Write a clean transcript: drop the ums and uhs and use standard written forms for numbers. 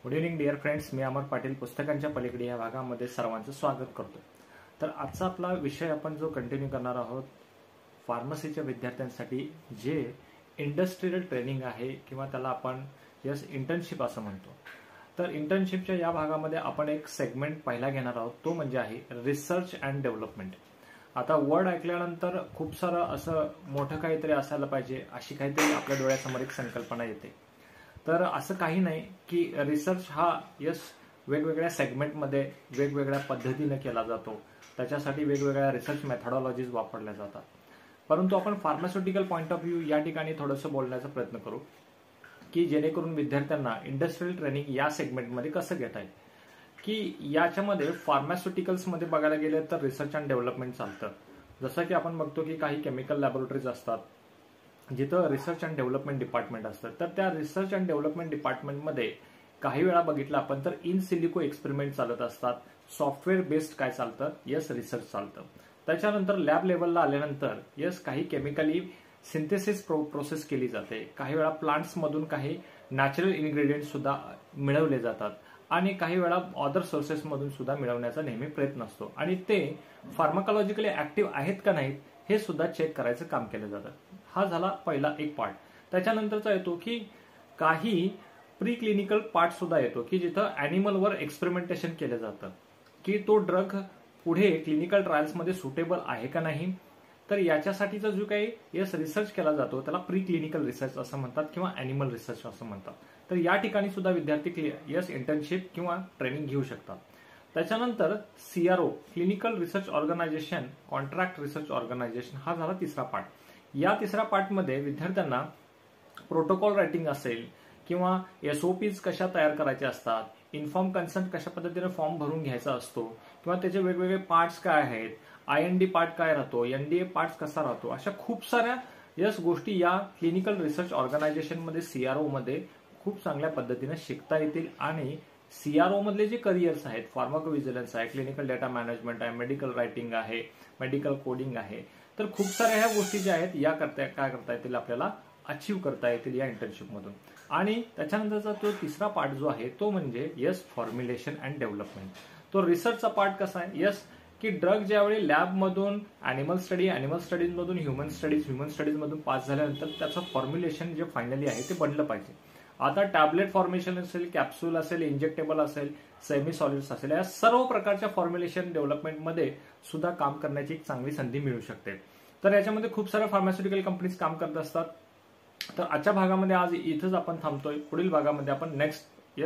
Good evening dear friends, मी अमर पाटील पुस्तकांच्या पलीकडे या भागामध्ये सर्वांचं स्वागत करतो। तर आजचा आपला विषय आपण जो कंटिन्यू करणार आहोत, फार्मसीच्या विद्यार्थ्यांसाठी जे इंडस्ट्रियल ट्रेनिंग आहे किंवा त्याला आपण इंटर्नशिप असं म्हणतो। तर इंटर्नशिपच्या या भागामध्ये आपण एक सेगमेंट पहिला घेणार आहोत, तो म्हणजे आहे रिसर्च अँड डेव्हलपमेंट। आता वर्ड ऐकल्यानंतर खूप सारं असं मोठं काहीतरी असायला पाहिजे अशी काहीतरी आपल्या डोळ्यासमोर एक संकल्पना येते। तर असं काही नाही की रिसर्च हा वेगवेगळ्या सेगमेंटमध्ये वेगवेगळ्या पद्धतीने केला जातो, त्याच्यासाठी वेगवेगळ्या रिसर्च मेथॉडॉलॉजीज वापरल्या जातात। परंतु आपण फार्मास्युटिकल पॉइंट ऑफ व्ह्यू या ठिकाणी थोडंसं बोलण्याचा प्रयत्न करू की जेणेकरून विद्यार्थ्यांना इंडस्ट्रियल ट्रेनिंग या सेगमेंटमध्ये कसं घेता येईल। की याच्यामध्ये फार्मास्युटिकल्समध्ये बघायला गेले तर रिसर्च अँड डेव्हलपमेंट चालतं। जसं की आपण बघतो की काही केमिकल लॅबोरेटरीज असतात जिथं रिसर्च अँड डेव्हलपमेंट डिपार्टमेंट असतं। तर त्या रिसर्च अँड डेव्हलपमेंट डिपार्टमेंटमध्ये काही वेळा बघितलं आपण तर इन सिलिको एक्सपेरिमेंट चालत असतात, सॉफ्टवेअर बेस्ड काय चालतं, रिसर्च चालतं। त्याच्यानंतर लॅब लेवलला आल्यानंतर काही केमिकली सिंथेसिस प्रोसेस केली जाते, काही वेळा प्लांट्स मधून काही नॅचरल इन्ग्रेडियंट्स सुद्धा मिळवले जातात आणि काही वेळा अदर सोर्सेस मधून सुद्धा मिळवण्याचा नेहमी प्रयत्न असतो आणि ते फार्माकोलॉजिकली ऍक्टिव्ह आहेत का नाहीत हे सुद्धा चेक करायचं काम केलं जातं। हा झाला पहिला एक पार्ट। त्याच्यानंतरचा येतो की काही प्री क्लिनिकल पार्ट सुद्धा येतो की जिथं अॅनिमलवर एक्सपेरिमेंटेशन केलं जातं की तो ड्रग पुढे क्लिनिकल ट्रायल्समध्ये सुटेबल आहे का नाही। तर याच्यासाठीचा जो काही रिसर्च केला जातो त्याला प्री क्लिनिकल रिसर्च असं म्हणतात किंवा अॅनिमल रिसर्च असं म्हणतात। तर या ठिकाणी सुद्धा विद्यार्थी इंटर्नशिप किंवा ट्रेनिंग घेऊ शकतात। त्याच्यानंतर CRO clinical research organisation, contract research organisation हा झाला तिसरा पार्ट। या तिसऱ्या पार्टमध्ये विद्यार्थ्यांना प्रोटोकॉल रायटिंग असेल किंवा SOPs कशा तयार करायचे असतात, इन्फॉर्म कन्सेंट कशा पद्धतीने फॉर्म भरून घ्यायचा असतो किंवा त्याचे वेगवेगळे पार्ट्स काय आहेत, IND पार्ट काय राहतो, NDA पार्ट कसा राहतो, अशा खूप साऱ्या गोष्टी या क्लिनिकल रिसर्च ऑर्गनायझेशन मध्ये CRO मध्ये खूप चांगल्या पद्धतीने शिकता येतील। आणि CRO मधले जे करिअर्स आहेत, फार्माकोव्हिजिलन्स आहे, क्लिनिकल डेटा मॅनेजमेंट आहे, मेडिकल रायटिंग आहे, मेडिकल कोडिंग आहे, तर खूप साऱ्या ह्या गोष्टी ज्या आहेत या काय करता येतील आपल्याला अचीव्ह करता येतील या इंटर्नशिप मधून। आणि त्याच्यानंतरचा तो तिसरा पार्ट जो आहे तो म्हणजे फॉर्म्युलेशन अँड डेव्हलपमेंट। तो रिसर्चचा पार्ट कसा आहे की ड्रग ज्यावेळी लॅब मधून अॅनिमल स्टडीज मधून ह्युमन स्टडीज मधून पास झाल्यानंतर त्याचं फॉर्म्युलेशन जे फायनली आहे ते बनलं पाहिजे। आता टॅबलेट फॉर्मेशन असेल, कॅप्सूल असेल, इंजेक्टेबल असेल, सेमी सॉलिड्स असेल, या सर्व प्रकारच्या फॉर्म्युलेशन डेव्हलपमेंटमध्ये सुद्धा काम करण्याची एक चांगली संधी मिळू शकते। तर याच्यामध्ये खूप साऱ्या फार्मास्युटिकल कंपनीज काम करत असतात। तर आजच्या भागामध्ये आज इथंच आपण थांबतोय, पुढील भागामध्ये आपण नेक्स्ट